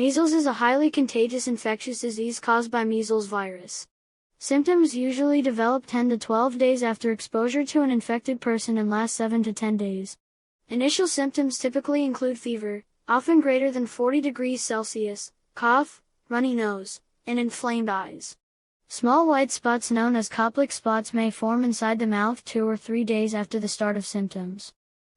Measles is a highly contagious infectious disease caused by measles virus. Symptoms usually develop 10 to 12 days after exposure to an infected person and last 7 to 10 days. Initial symptoms typically include fever, often greater than 40 degrees Celsius, cough, runny nose, and inflamed eyes. Small white spots known as Koplik spots may form inside the mouth 2 or 3 days after the start of symptoms.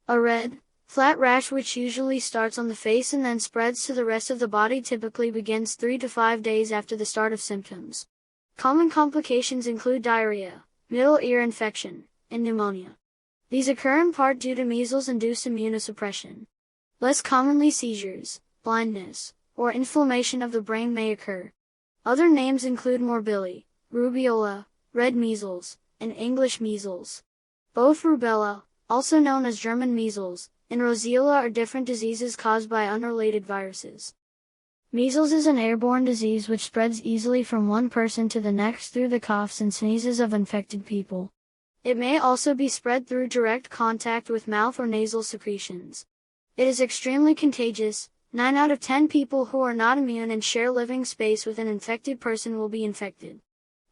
A red, flat rash which usually starts on the face and then spreads to the rest of the body typically begins 3 to 5 days after the start of symptoms. Common complications include diarrhea, middle ear infection, and pneumonia. These occur in part due to measles-induced immunosuppression. Less commonly seizures, blindness, or inflammation of the brain may occur. Other names include morbilli, rubeola, red measles, and English measles. Both rubella, also known as German measles, and roseola are different diseases caused by unrelated viruses. Measles is an airborne disease which spreads easily from one person to the next through the coughs and sneezes of infected people. It may also be spread through direct contact with mouth or nasal secretions. It is extremely contagious. 9 out of 10 people who are not immune and share living space with an infected person will be infected.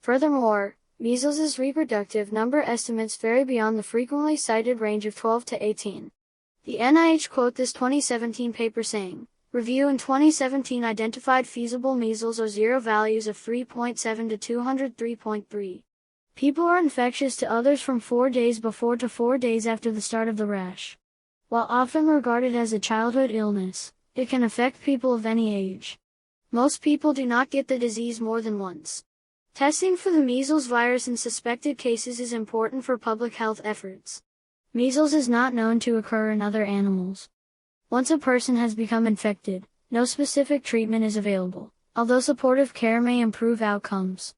Furthermore, measles' reproductive number estimates vary beyond the frequently cited range of 12 to 18. The NIH quote this 2017 paper saying, "Review in 2017 identified feasible measles or zero values of 3.7 to 203.3. People are infectious to others from 4 days before to 4 days after the start of the rash. While often regarded as a childhood illness, it can affect people of any age. Most people do not get the disease more than once. Testing for the measles virus in suspected cases is important for public health efforts. Measles is not known to occur in other animals. Once a person has become infected, no specific treatment is available, although supportive care may improve outcomes.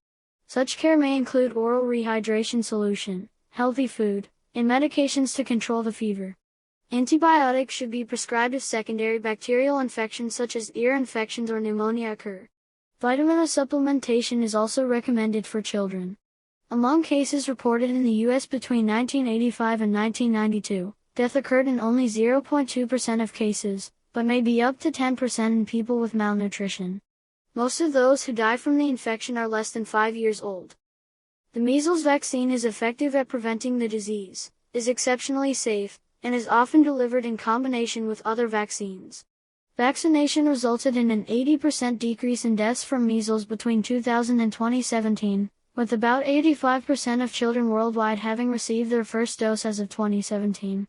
Such care may include oral rehydration solution, healthy food, and medications to control the fever. Antibiotics should be prescribed if secondary bacterial infections such as ear infections or pneumonia occur. Vitamin A supplementation is also recommended for children. Among cases reported in the U.S. between 1985 and 1992, death occurred in only 0.2% of cases, but may be up to 10% in people with malnutrition. Most of those who die from the infection are less than 5 years old. The measles vaccine is effective at preventing the disease, is exceptionally safe, and is often delivered in combination with other vaccines. Vaccination resulted in an 80% decrease in deaths from measles between 2000 and 2017, with about 85% of children worldwide having received their first dose as of 2017.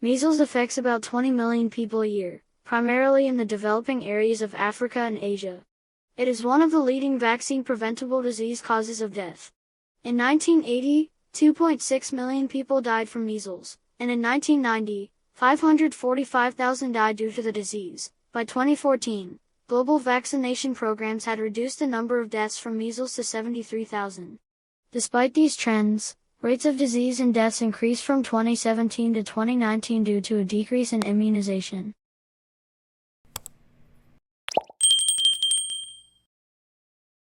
Measles affects about 20 million people a year, primarily in the developing areas of Africa and Asia. It is one of the leading vaccine-preventable disease causes of death. In 1980, 2.6 million people died from measles, and in 1990, 545,000 died due to the disease. By 2014, global vaccination programs had reduced the number of deaths from measles to 73,000. Despite these trends, rates of disease and deaths increased from 2017 to 2019 due to a decrease in immunization.